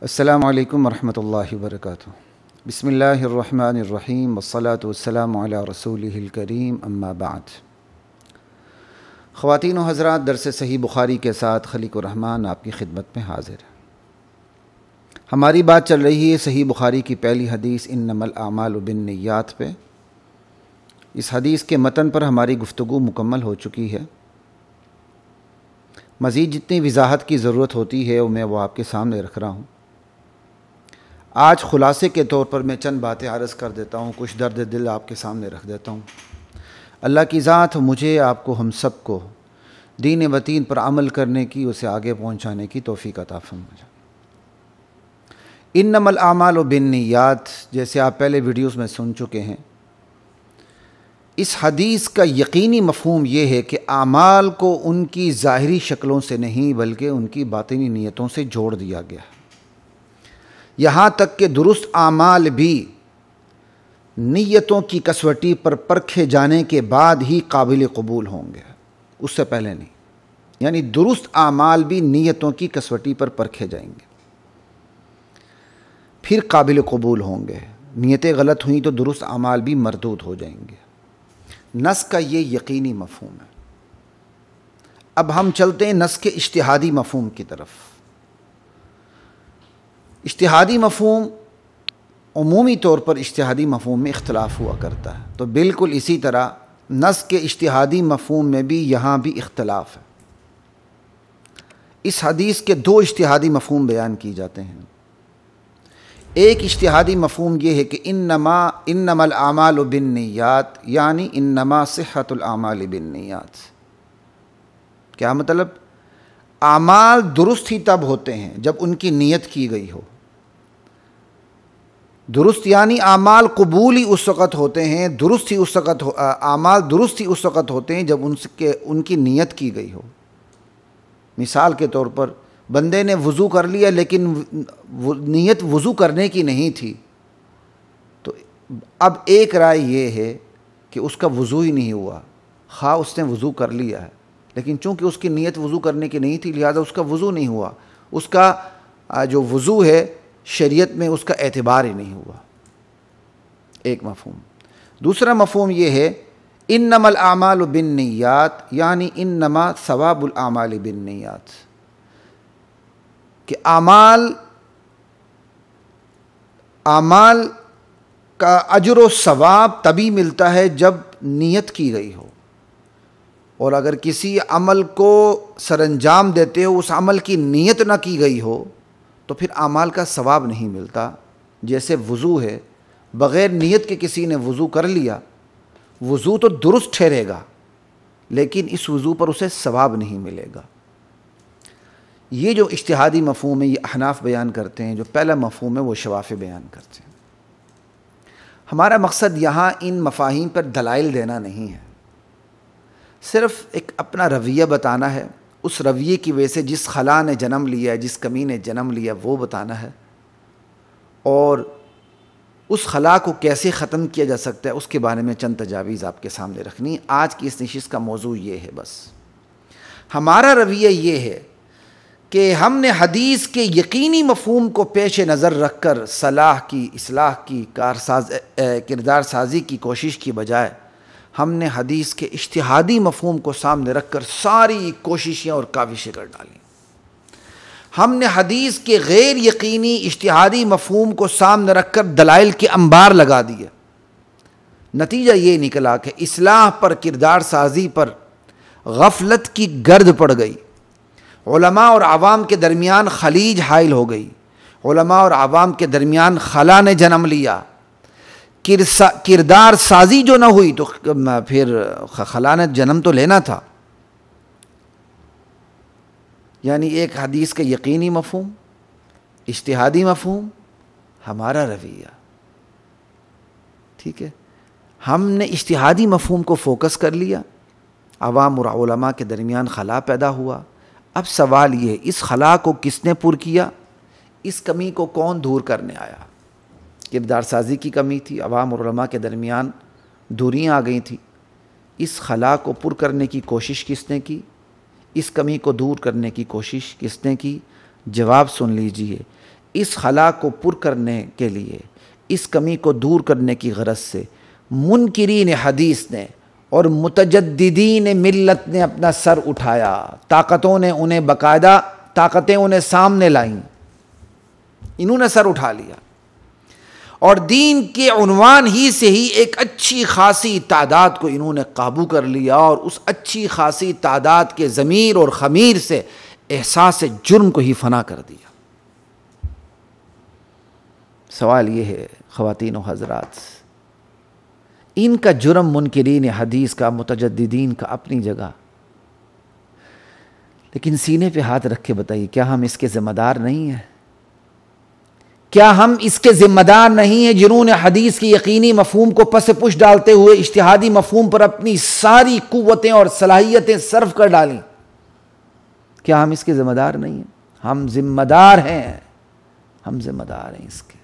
السلام علیکم ورحمۃ اللہ وبرکاتہ۔ بسم اللہ الرحمن الرحیم والصلاة والسلام علی رسولہ الکریم، اما بعد۔ خواتین و حضرات، درس صحیح بخاری کے ساتھ خلیق الرحمن آپ کی خدمت میں حاضر ہے۔ ہماری بات چل رہی ہے صحیح بخاری کی پہلی حدیث انما الاعمال بالنیات پہ۔ اس حدیث کے متن پر ہماری گفتگو مکمل ہو چکی ہے۔ مزید جتنی وضاحت کی ضرورت ہوتی ہے میں وہ آپ کے سامنے رکھ رہا ہوں۔ آج خلاصے کے طور پر میں چند باتیں عرض کر دیتا ہوں، کچھ درد دل آپ کے سامنے رکھ دیتا ہوں۔ اللہ کی ذات مجھے، آپ کو، ہم سب کو دین و دین پر عمل کرنے کی، اسے آگے پہنچانے کی توفیق عطا فرمائے۔ انما الاعمال بالنیات، جیسے آپ پہلے ویڈیوز میں سن چکے ہیں، اس حدیث کا یقینی مفہوم یہ ہے کہ اعمال کو ان کی ظاہری شکلوں سے نہیں بلکہ ان کی باطنی نیتوں سے جوڑ دیا گیا ہے۔ یہاں تک کہ درست اعمال بھی نیتوں کی کسوٹی پر پرکھے جانے کے بعد ہی قابل قبول ہوں گے، اس سے پہلے نہیں۔ یعنی درست اعمال بھی نیتوں کی کسوٹی پر پرکھے جائیں گے، پھر قابل قبول ہوں گے۔ نیتیں غلط ہوئیں تو درست اعمال بھی مردود ہو جائیں گے۔ نص کا یہ یقینی مفہوم ہے۔ اب ہم چلتے ہیں نص کے اجتہادی مفہوم کی طرف۔ اجتہادی مفہوم عمومی طور پر اجتہادی مفہوم میں اختلاف ہوا کرتا ہے، تو بالکل اسی طرح نص کے اجتہادی مفہوم میں بھی یہاں بھی اختلاف ہے۔ اس حدیث کے دو اجتہادی مفہوم بیان کی جاتے ہیں۔ ایک اجتہادی مفہوم یہ ہے کہ انما الاعمال بالنیات، یعنی انما صحت الاعمال بالنیات۔ کیا مطلب؟ اعمال درست ہی تب ہوتے ہیں جب ان کی نیت کی گئی ہو۔ درست یعنی اعمال قبول ہی اس وقت ہوتے ہیں، درست ہی اس وقت اعمال درست ہی اس وقت ہوتے ہیں جب ان کی نیت کی گئی ہو۔ مثال کے طور پر بندے نے وضو کر لیا لیکن نیت وضو کرنے کی نہیں تھی، تو اب ایک رائے یہ ہے کہ اس کا وضو ہی نہیں ہوا، خواہ اس نے وضو کر لیا ہے لیکن چونکہ اس کی نیت وضو کرنے کی نہیں تھی لہذا اس کا وضو نہیں ہوا، اس کا جو وضو ہے شریعت میں اس کا اعتبار ہی نہیں ہوا۔ ایک مفہوم۔ دوسرا مفہوم یہ ہے انما الاعمال بالنیات، یعنی انما ثواب الاعمال بالنیات، کہ اعمال کا اجر و ثواب تبھی ملتا ہے جب نیت کی گئی ہو، اور اگر کسی عمل کو سر انجام دیتے ہو اس عمل کی نیت نہ کی گئی ہو تو پھر اعمال کا ثواب نہیں ملتا۔ جیسے وضو ہے، بغیر نیت کے کسی نے وضو کر لیا، وضو تو درست ٹھہرے گا لیکن اس وضو پر اسے ثواب نہیں ملے گا۔ یہ جو اجتہادی مفہوم ہے یہ احناف بیان کرتے ہیں، جو پہلا مفہوم ہے وہ شوافی بیان کرتے ہیں۔ ہمارا مقصد یہاں ان مفاہیم پر دلائل دینا نہیں ہے، صرف ایک اپنا رویہ بتانا ہے، اس رویے کی وجہ سے جس خلا نے جنم لیا، جس کمی نے جنم لیا وہ بتانا ہے، اور اس خلا کو کیسے ختم کیا جا سکتا ہے اس کے بارے میں چند تجاویز آپ کے سامنے رکھنی۔ آج کی اس نشست کا موضوع یہ ہے۔ بس ہمارا رویہ یہ ہے کہ ہم نے حدیث کے یقینی مفہوم کو پیش نظر رکھ کر صلاح کی، اصلاح کی، کردار سازی کی کوشش کی بجائے ہم نے حدیث کے اجتہادی مفہوم کو سامنے رکھ کر ساری کوششیں اور کاوشیں کر ڈالیں۔ ہم نے حدیث کے غیر یقینی اجتہادی مفہوم کو سامنے رکھ کر دلائل کے انبار لگا دیے۔ نتیجہ یہ نکلا کہ اصلاح پر، کردار سازی پر غفلت کی گرد پڑ گئی، علماء اور عوام کے درمیان خلیج حائل ہو گئی، علماء اور عوام کے درمیان خلا نے جنم لیا، کردار سازی جو نہ ہوئی تو پھر خلا نے جنم تو لینا تھا۔ یعنی ایک حدیث کا یقینی مفہوم، اجتہادی مفہوم، ہمارا رویہ، ٹھیک ہے۔ ہم نے اجتہادی مفہوم کو فوکس کر لیا، عوام اور علماء کے درمیان خلا پیدا ہوا۔ اب سوال یہ ہے اس خلا کو کس نے پر کیا، اس کمی کو کون دور کرنے آیا؟ کردار سازی کی کمی تھی، عوام اور علماء کے درمیان دوریاں آ گئی تھیں، اس خلا کو پر کرنے کی کوشش کس نے کی؟ اس کمی کو دور کرنے کی کوشش کس نے کی؟ جواب سن لیجئے، اس خلا کو پر کرنے کے لیے، اس کمی کو دور کرنے کی غرض سے منکرین حدیث نے اور متجددین ملت نے اپنا سر اٹھایا، طاقتوں نے انہیں باقاعدہ طاقتیں انہیں سامنے لائیں، انہوں نے سر اٹھا لیا، اور دین کے عنوان ہی سے ہی ایک اچھی خاصی تعداد کو انہوں نے قابو کر لیا، اور اس اچھی خاصی تعداد کے ضمیر اور خمیر سے احساس جرم کو ہی فنا کر دیا۔ سوال یہ ہے خواتین و حضرات، ان کا جرم منکرین حدیث کا، متجددین کا اپنی جگہ، لیکن سینے پہ ہاتھ رکھ کے بتائیے کیا ہم اس کے ذمہ دار نہیں ہیں؟ کیا ہم اس کے ذمہ دار نہیں ہیں جنہوں نے حدیث کی یقینی مفہوم کو پس پش ڈالتے ہوئے اجتہادی مفہوم پر اپنی ساری قوتیں اور صلاحیتیں صرف کر ڈالیں؟ کیا ہم اس کے ذمہ دار نہیں ہیں؟ ہم ذمہ دار ہیں، ہم ذمہ دار ہیں اس کے۔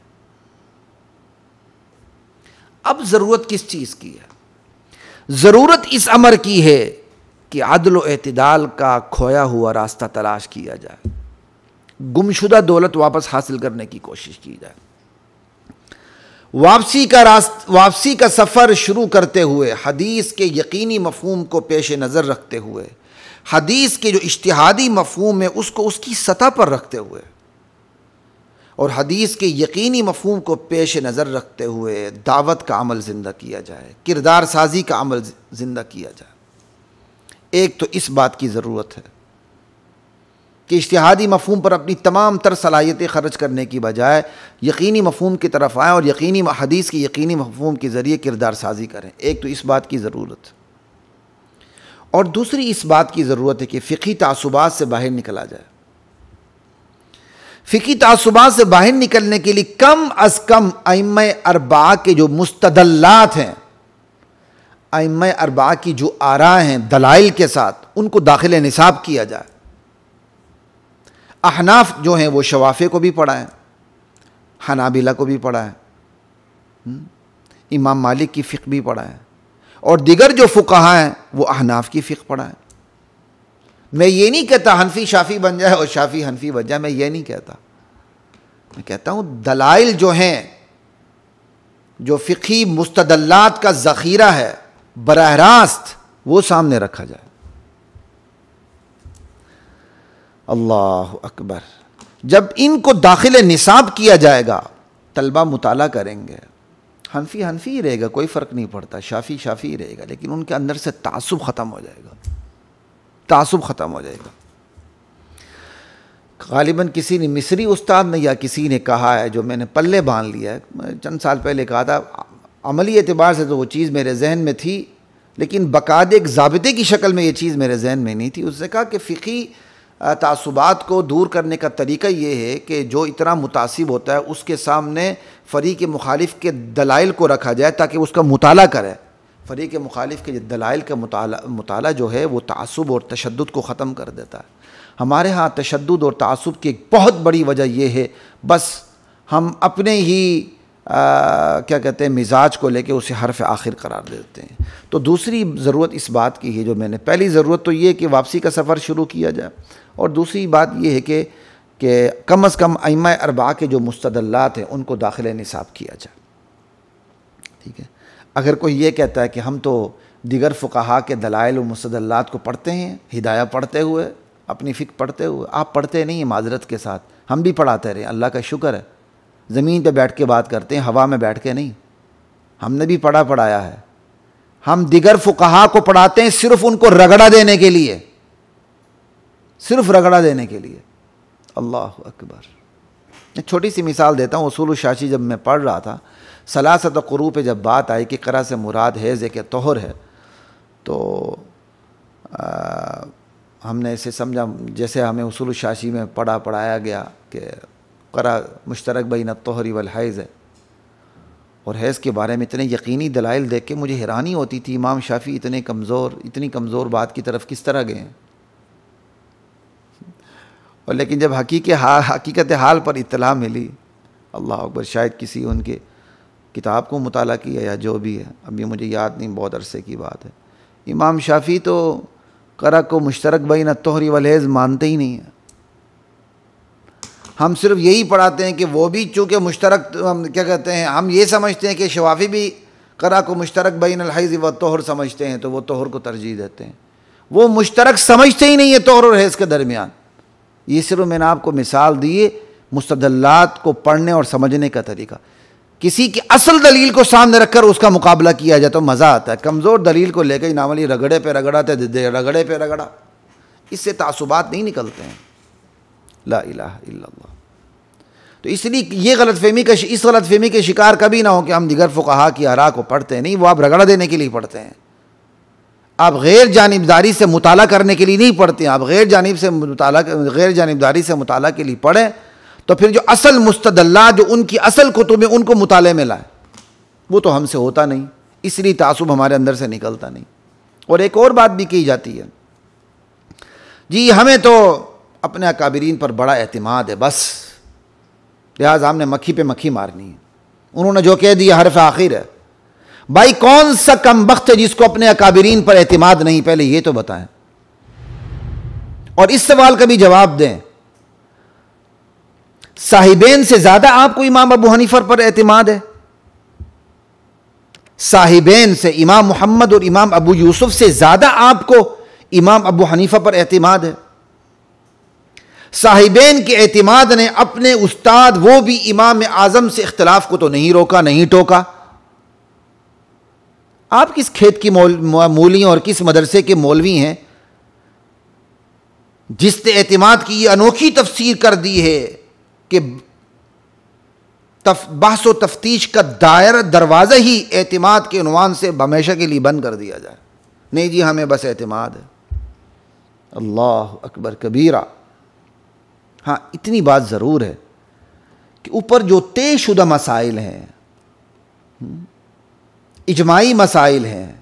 اب ضرورت کس چیز کی ہے؟ ضرورت اس امر کی ہے کہ عدل و اعتدال کا کھویا ہوا راستہ تلاش کیا جائے، گمشدہ دولت واپس حاصل کرنے کی کوشش کی جائے، واپسی کا سفر شروع کرتے ہوئے حدیث کے یقینی مفہوم کو پیش نظر رکھتے ہوئے، حدیث کے جو اجتہادی مفہوم ہے اس کو اس کی سطح پر رکھتے ہوئے، اور حدیث کے یقینی مفہوم کو پیش نظر رکھتے ہوئے دعوت کا عمل زندہ کیا جائے، کردار سازی کا عمل زندہ کیا جائے۔ ایک تو اس بات کی ضرورت ہے کہ اجتہادی مفہوم پر اپنی تمام تر صلاحیتیں خرچ کرنے کی بجائے یقینی مفہوم کی طرف آئیں اور حدیث کی یقینی مفہوم کے ذریعے کردار سازی کریں۔ ایک تو اس بات کی ضرورت، اور دوسری اس بات کی ضرورت ہے کہ فقہی تعصبات سے باہر نکلا جائے۔ فقہی تعصبات سے باہر نکلنے کے لیے کم از کم ائمہ اربعہ کے جو مستدلات ہیں، ائمہ اربعہ کی جو آراء ہیں دلائل کے ساتھ، ان کو داخل نصاب کیا جائے۔ احناف جو ہیں وہ شوافع کو بھی پڑھائیں، حنابلہ کو بھی پڑھائیں، امام مالک کی فقہ بھی پڑھائیں، اور دیگر جو فقہاء ہیں وہ احناف کی فقہ پڑھائیں۔ میں یہ نہیں کہتا حنفی شافی بن جائے اور شافی حنفی بن جائے، میں یہ نہیں کہتا، میں کہتا ہوں دلائل جو ہیں، جو فقہی مستدلات کا ذخیرہ ہے براہ راست وہ سامنے رکھا جائے۔ اللہ اکبر۔ جب ان کو داخل نصاب کیا جائے گا، طلبہ مطالعہ کریں گے، حنفی حنفی ہی رہے گا، کوئی فرق نہیں پڑتا، شافی شافی ہی رہے گا، لیکن ان کے اندر سے تعصب ختم ہو جائے گا، تعصب ختم ہو جائے گا۔ غالباً کسی نے مصری استاد نے یا کسی نے کہا ہے جو میں نے پلے باندھ لیا ہے، میں چند سال پہلے کہا تھا، عملی اعتبار سے تو وہ چیز میرے ذہن میں تھی، لیکن باقاعدہ ایک ضابطے کی شکل میں یہ چیز میرے ذہن میں نہیں تھی۔ اس نے کہا کہ فقہی تعصبات کو دور کرنے کا طریقہ یہ ہے کہ جو اتنا متعصب ہوتا ہے اس کے سامنے فریق مخالف کے دلائل کو رکھا جائے تاکہ اس کا مطالعہ کرے۔ فریق مخالف کے دلائل کا مطالعہ جو ہے وہ تعصب اور تشدد کو ختم کر دیتا ہے۔ ہمارے ہاں تشدد اور تعصب کی ایک بہت بڑی وجہ یہ ہے، بس ہم اپنے ہی کیا کہتے ہیں مزاج کو لے کے اسے حرف آخر قرار دیتے ہیں۔ تو دوسری ضرورت اس بات کی ہے، جو میں نے پہلی ضرورت تو یہ کہ واپسی کا سفر شروع کیا جائے، اور دوسری بات یہ ہے کہ کم از کم ائمہ اربعہ کے جو مستدلات ہیں ان کو داخل نصاب کیا جائے۔ ٹھیک ہے، اگر کوئی یہ کہتا ہے کہ ہم تو دیگر فقہاء کے دلائل و مستدلات کو پڑھتے ہیں، ہدایہ پڑھتے ہوئے، اپنی فقہ پڑھتے ہوئے، آپ پڑھتے نہیں ہیں معذرت کے ساتھ، ہم بھی پڑھاتے رہے، اللہ کا شکر ہے، زمین پہ بیٹھ کے بات کرتے ہیں، ہوا میں بیٹھ کے نہیں، ہم نے بھی پڑھایا ہے۔ ہم دیگر فقہاء کو پڑھاتے ہیں صرف ان کو رگڑا دینے کے لیے، صرف رگڑا دینے کے لیے۔ اللہ اکبر۔ ایک چھوٹی سی مثال دیتا ہوں، اصول الشاشی جب میں پڑھ رہا تھا، ثلاثۃ قروء پہ جب بات آئی کہ قرأ سے مراد حیض ہے کہ طہر ہے، تو ہم نے اسے سمجھا جیسے ہمیں اصول الشاشی میں پڑھایا گیا کہ قرأ مشترک بین الطہر والحیض ہے، اور حیض کے بارے میں اتنے یقینی دلائل دیکھ کے مجھے حیرانی ہوتی تھی، امام شافعی اتنی کمزور بات کی طرف کس طرح گئے ہیں۔ اور لیکن جب حقیقت حال پر اطلاع ملی، اللہ اکبر، شاید کسی ان کے کتاب کو مطالعہ کیا یا جو بھی ہے، ابھی مجھے یاد نہیں، بہت عرصے کی بات ہے، امام شافعی تو قرأ کو مشترک بین الطہر والحیض مانتے ہی نہیں ہیں۔ ہم صرف یہی پڑھاتے ہیں کہ وہ بھی چونکہ مشترک کیا کہتے ہیں، ہم یہ سمجھتے ہیں کہ شوافی بھی قرأ کو مشترک بین الحیض والطہر سمجھتے ہیں تو وہ طہر کو ترجیح دیتے ہیں. وہ مشترک سمجھتے ہی نہیں ہے طہر اور حیض کے درمیان. یہ صرف میں نے آپ کو مثال دی ہے مستدلات کو پڑھنے اور سمجھنے کا طریقہ. کسی کی اصل دلیل کو سامنے رکھ کر اس کا مقابلہ کیا جائے تو مزہ آتا ہے. کمزور دلیل کو لے کے ناولی رگڑے پہ رگڑا رگڑے پہ رگڑا، اس سے تعصبات نہیں نکلتے ہیں. لا الہ الا اللہ. تو اس لیے یہ اس غلط فہمی کے شکار کبھی نہ ہو کہ ہم دیگر فقہا کی آراء کو پڑھتے ہیں. نہیں، وہ آپ رگڑا دینے کے لیے پڑھتے ہیں. آپ غیر جانبداری سے مطالعہ کرنے کے لیے نہیں پڑھتے ہیں. آپ غیر جانبداری سے مطالعہ کے لیے پڑھیں تو پھر جو اصل مستدلات جو ان کی اصل کتب ہیں ان کو مطالعے میں لائیں. وہ تو ہم سے ہوتا نہیں، اس لیے تعصب ہمارے اندر سے نکلتا نہیں. اور ایک اور بات بھی کی جاتی ہے، جی ہمیں تو اپنے اکابرین پر بڑا اعتماد ہے، بس لہٰذا ہم نے مکھی پہ مکھی مارنی ہے. انہوں نے جو کہہ دیا حرف آخر ہے. بھائی کون سا کم بخت ہے جس کو اپنے اکابرین پر اعتماد نہیں؟ پہلے یہ تو بتائیں. اور اس سوال کا بھی جواب دیں، صاحبین سے زیادہ آپ کو امام ابو حنیفہ پر اعتماد ہے؟ صاحبین سے امام محمد اور امام ابو یوسف سے زیادہ آپ کو امام ابو حنیفہ پر اعتماد ہے؟ صاحبین کے اعتماد نے اپنے استاد وہ بھی امام اعظم سے اختلاف کو تو نہیں روکا، نہیں ٹوکا. آپ کس کھیت کی مولی اور کس مدرسے کے مولوی ہیں جس نے اعتماد کی یہ انوکھی تفسیر کر دی ہے کہ بحث و تفتیش کا دروازہ ہی اعتماد کے عنوان سے ہمیشہ کے لیے بند کر دیا جائے؟ نہیں جی، ہمیں بس اعتماد ہے. اللہ اکبر کبیرہ. ہاں اتنی بات ضرور ہے کہ اوپر جو طے شدہ مسائل ہیں، اجماعی مسائل ہیں،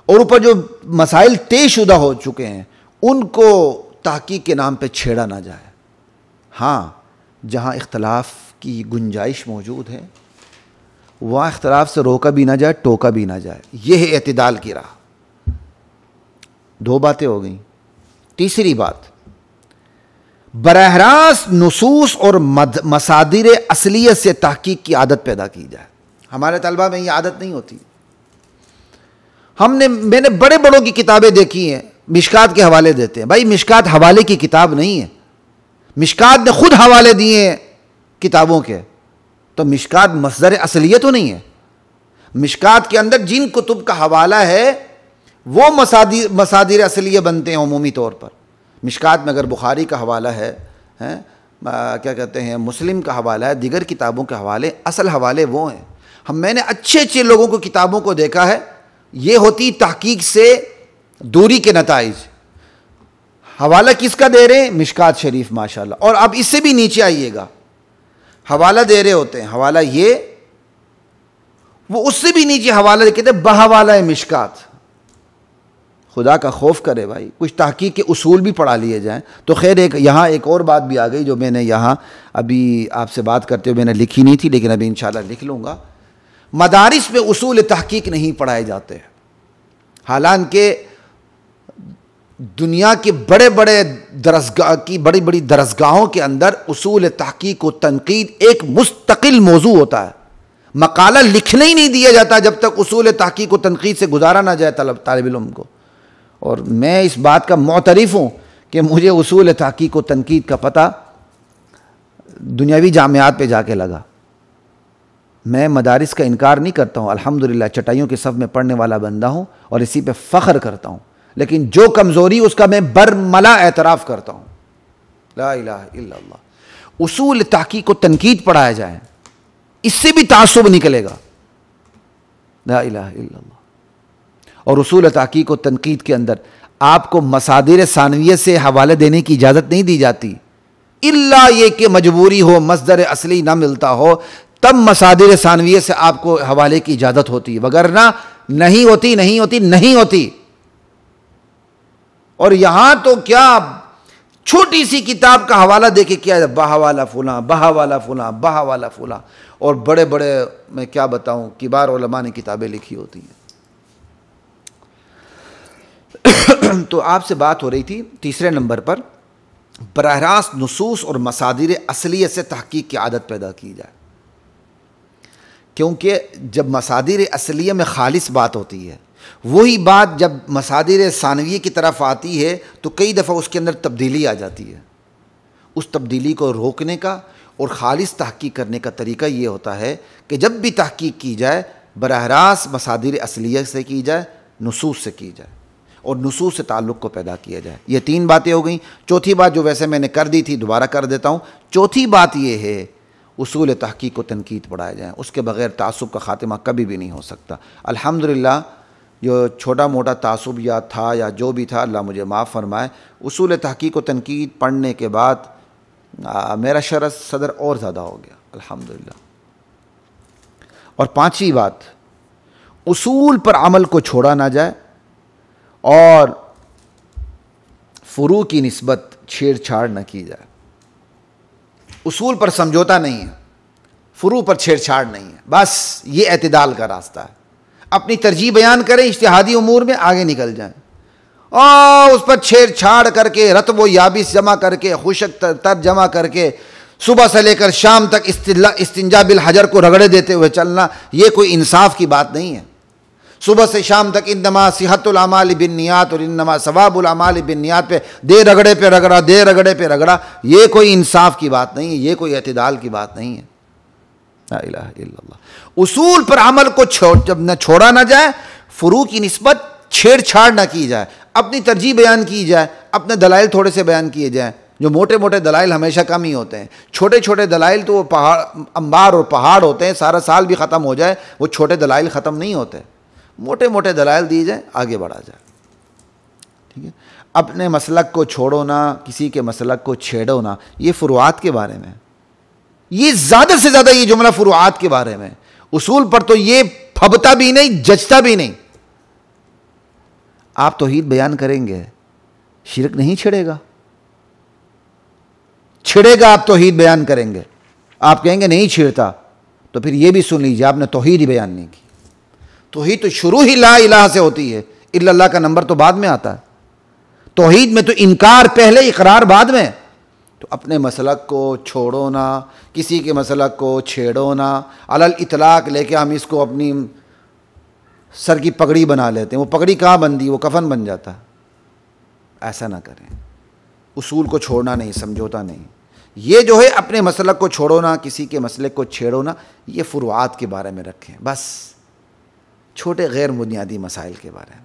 اور اوپر جو مسائل طے شدہ ہو چکے ہیں ان کو تحقیق کے نام پہ چھیڑا نہ جائے. ہاں جہاں اختلاف کی گنجائش موجود ہے وہاں اختلاف سے روکا بھی نہ جائے، ٹوکا بھی نہ جائے. یہ ہے اعتدال کی راہ. 2 باتیں ہو گئیں. تیسری بات، براہ راست نصوص اور مصادر اصلیت سے تحقیق کی عادت پیدا کی جائے. ہمارے طلبہ میں یہ عادت نہیں ہوتی. میں نے بڑے بڑوں کی کتابیں دیکھی ہیں، مشکات کے حوالے دیتے ہیں. بھائی مشکات حوالے کی کتاب نہیں ہے. مشکات نے خود حوالے دیے ہیں کتابوں کے، تو مشکات مصدر اصلیت تو نہیں ہے. مشکات کے اندر جن کتب کا حوالہ ہے وہ مصادر اصلیہ بنتے ہیں عمومی طور پر. مشکات میں اگر بخاری کا حوالہ ہے، کیا کہتے ہیں، مسلم کا حوالہ ہے، دیگر کتابوں کے حوالے، اصل حوالے وہ ہیں. میں نے اچھے لوگوں کو کتابوں کو دیکھا ہے، یہ ہوتی تحقیق سے دوری کے نتائج. حوالہ کس کا دے رہے ہیں؟ مشکات شریف ماشاءاللہ. اور اب اس سے بھی نیچے آئیے گا، حوالہ دے رہے ہوتے ہیں، حوالہ یہ، وہ اس سے بھی نیچے حوالہ کہتے ہیں بحوالہ مشکات. خدا کا خوف کرے بھائی، کچھ تحقیق کے اصول بھی پڑھا لیے جائیں. تو خیر یہاں ایک اور بات بھی آ گئی جو میں نے یہاں ابھی آپ سے بات کرتے ہوئے میں نے لکھی نہیں تھی، لیکن ابھی انشاءاللہ لکھ لوں گا. مدارس میں اصول تحقیق نہیں پڑھائے جاتے، حالانکہ دنیا کے بڑی بڑی درسگاہوں کے اندر اصول تحقیق و تنقید ایک مستقل موضوع ہوتا ہے. مقالہ لکھنے ہی نہیں دیا جاتا جب تک اصول تحقیق و تنقید سے گزارا نہ جائے طالب علم کو. اور میں اس بات کا معترف ہوں کہ مجھے اصول تحقیق و تنقید کا پتہ دنیاوی جامعات پہ جا کے لگا. میں مدارس کا انکار نہیں کرتا ہوں، الحمدللہ چٹائیوں کے صف میں پڑھنے والا بندہ ہوں اور اسی پہ فخر کرتا ہوں، لیکن جو کمزوری اس کا میں برملا اعتراف کرتا ہوں. لا الہ الا اللہ. اصول تحقیق و تنقید پڑھایا جائے، اس سے بھی تعصب نکلے گا. لا الہ الا اللہ. اور اصول تحقیق و تنقید کے اندر آپ کو مصادر ثانویہ سے حوالے دینے کی اجازت نہیں دی جاتی، الا یہ کہ مجبوری ہو، مصدر اصلی نہ ملتا ہو، تب مصادر ثانویہ سے آپ کو حوالے کی اجازت ہوتی، وگرنہ نہیں ہوتی. اور یہاں تو کیا چھوٹی سی کتاب کا حوالہ دے کے کیا، بحوالہ فلاں بحوالہ فلاں بحوالہ فلاں، اور بڑے میں کیا بتاؤں کبار علماء نے کتابیں لکھی ہوتی ہیں. تو آپ سے بات ہو رہی تھی تیسرے نمبر پر براہ راست نصوص اور مصادر اصلیہ سے تحقیق کی عادت پیدا کی جائے، کیونکہ جب مصادر اصلیہ میں خالص بات ہوتی ہے، وہی بات جب مصادر ثانویہ کی طرف آتی ہے تو کئی دفعہ اس کے اندر تبدیلی آ جاتی ہے۔ اس تبدیلی کو روکنے کا اور خالص تحقیق کرنے کا طریقہ یہ ہوتا ہے کہ جب بھی تحقیق کی جائے براہ راست مصادر اصلیہ سے کی جائے، نصوص سے کی جائے اور نصوص سے تعلق کو پیدا کیا جائے۔ یہ 3 باتیں ہو گئیں۔ چوتھی بات جو ویسے میں نے کر دی تھی دوبارہ کر دیتا ہوں، چوتھی بات یہ ہے اصول تحقیق کو تنقید پڑھائے جائیں، اس کے بغیر تعصب کا خاتمہ کبھی بھی نہیں ہو سکتا۔ الحمدللہ جو چھوٹا موٹا تعصب یا تھا یا جو بھی تھا اللہ مجھے معاف فرمائے، اصول تحقیق و تنقید پڑھنے کے بعد میرا شرح صدر اور زیادہ ہو گیا الحمدللہ۔ اور 5ویں بات، اصول پر عمل کو چھوڑا نہ جائے اور فروع کی نسبت چھیڑ چھاڑ نہ کی جائے۔ اصول پر سمجھوتا نہیں ہے، فروع پر چھیڑ چھاڑ نہیں ہے، بس یہ اعتدال کا راستہ ہے۔ اپنی ترجیح بیان کریں اجتہادی امور میں، آگے نکل جائیں، اور اس پر چھیڑ چھاڑ کر کے رطب و یابس جمع کر کے خشک تر جمع کر کے صبح سے لے کر شام تک استنجا بالحجر کو رگڑے دیتے ہوئے چلنا، یہ کوئی انصاف کی بات نہیں ہے۔ صبح سے شام تک انما صحت الاعمال بالنیات اور انما ثواب الاعمال بالنیات پہ دے رگڑے پہ رگڑا، دے رگڑے پہ رگڑا، یہ کوئی انصاف کی بات نہیں ہے، یہ کوئی اعتدال کی بات نہیں ہے۔ لا الہ الا اللہ۔ اصول پر عمل کو جب نہ چھوڑا نہ جائے، فروع کی نسبت چھیڑ چھاڑ نہ کی جائے، اپنی ترجیح بیان کی جائے، اپنے دلائل تھوڑے سے بیان کیے جائیں۔ جو موٹے موٹے دلائل ہمیشہ کم ہی ہوتے ہیں، چھوٹے چھوٹے دلائل تو وہ پہاڑ انبار اور پہاڑ ہوتے ہیں، سارا سال بھی ختم ہو جائے وہ چھوٹے دلائل ختم نہیں ہوتے۔ موٹے موٹے دلائل دیے جائیں، آگے بڑھا جائے، ٹھیک ہے۔ اپنے مسلک کو چھوڑو نہ، کسی کے مسلک کو چھیڑو نہ، یہ فروعات کے بارے میں، یہ زیادہ سے زیادہ یہ جملہ فروعات کے بارے میں۔ اصول پر تو یہ پھبتا بھی نہیں، جچتا بھی نہیں۔ آپ توحید بیان کریں گے، شرک نہیں چھڑے گا، چھڑے گا آپ توحید بیان کریں گے، آپ کہیں گے نہیں چھڑتا، تو پھر یہ بھی سن لیجیے آپ نے توحید ہی بیان نہیں کی۔ توحید تو شروع ہی لا الہ سے ہوتی ہے، الا اللہ کا نمبر تو بعد میں آتا ہے۔ توحید میں تو انکار پہلے، اقرار بعد میں۔ تو اپنے مسلک کو چھوڑو نہ، کسی کے مسلک کو چھیڑو نہ، علی الاطلاق لے کے ہم اس کو اپنی سر کی پگڑی بنا لیتے ہیں، وہ پگڑی کہاں بندی، وہ کفن بن جاتا ہے۔ ایسا نہ کریں، اصول کو چھوڑنا نہیں، سمجھوتا نہیں۔ یہ جو ہے اپنے مسلک کو چھوڑو نہ، کسی کے مسلک کو چھیڑو نہ، یہ فروعات کے بارے میں رکھیں، بس چھوٹے غیر بنیادی مسائل کے بارے میں۔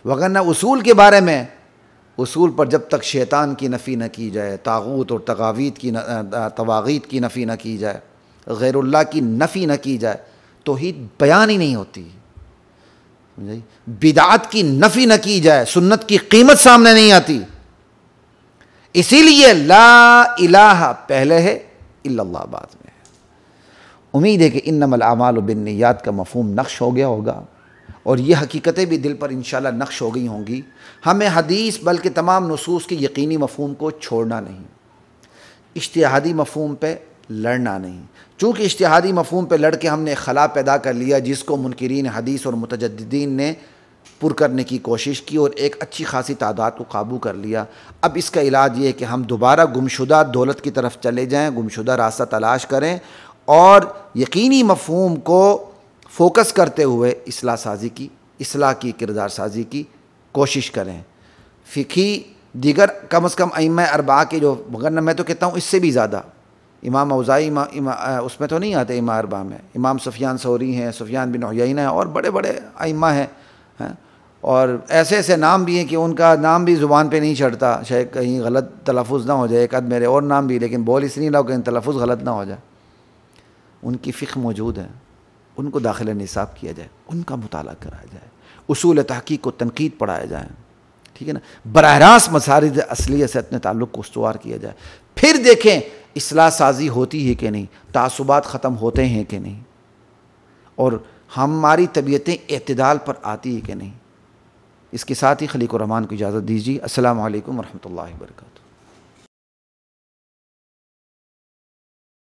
وگرنہ اصول کے بارے میں، اصول پر جب تک شیطان کی نفی نہ کی جائے، طاغوت اور طواغیت کی نفی نہ کی جائے، غیر اللہ کی نفی نہ کی جائے، توحید بیان ہی نہیں ہوتی۔ بدعت کی نفی نہ کی جائے، سنت کی قیمت سامنے نہیں آتی۔ اسی لیے لا الہ پہلے ہے، الا اللہ بعد میں ہے۔ امید ہے کہ انما الاعمال بالنیات کا مفہوم نقش ہو گیا ہوگا، اور یہ حقیقتیں بھی دل پر انشاءاللہ نقش ہو گئی ہوں گی۔ ہمیں حدیث بلکہ تمام نصوص کے یقینی مفہوم کو چھوڑنا نہیں، اجتہادی مفہوم پہ لڑنا نہیں۔ چونکہ اجتہادی مفہوم پہ لڑ کے ہم نے خلا پیدا کر لیا جس کو منکرین حدیث اور متجددین نے پر کرنے کی کوشش کی اور ایک اچھی خاصی تعداد کو قابو کر لیا۔ اب اس کا علاج یہ ہے کہ ہم دوبارہ گمشدہ دولت کی طرف چلے جائیں، گمشدہ راستہ تلاش کریں اور یقینی مفہوم کو فوکس کرتے ہوئے اصلاح کی کردار سازی کی کوشش کریں۔ فقہی دیگر کم از کم ائمہ اربعہ کے جو، مگر میں تو کہتا ہوں اس سے بھی زیادہ، امام اوزاعی اس میں تو نہیں آتے ائمہ اربعہ میں، امام سفیان ثوری ہیں، سفیان بن عیینہ ہیں، اور بڑے بڑے ائمہ ہیں، اور ایسے ایسے نام بھی ہیں کہ ان کا نام بھی زبان پہ نہیں چڑھتا، شاید کہیں غلط تلفظ نہ ہو جائے، ایک آدھ میرے اور نام بھی، لیکن بول اس لیے لاؤ کہ تلفظ غلط نہ ہو جائے۔ ان کی فقہ موجود ہے، ان کو داخل نصاب کیا جائے، ان کا مطالعہ کرایا جائے، اصول تحقیق کو تنقید پڑھایا جائے، ٹھیک ہے نا، براہ راست مسارد اصلیہ سے اپنے تعلق کو استوار کیا جائے، پھر دیکھیں اصلاح سازی ہوتی ہے کہ نہیں، تعصبات ختم ہوتے ہیں کہ نہیں، اور ہماری طبیعتیں اعتدال پر آتی ہے کہ نہیں۔ اس کے ساتھ ہی خلیق الرحمن کو اجازت دیجیے۔ السلام علیکم ورحمۃ اللہ وبرکاتہ۔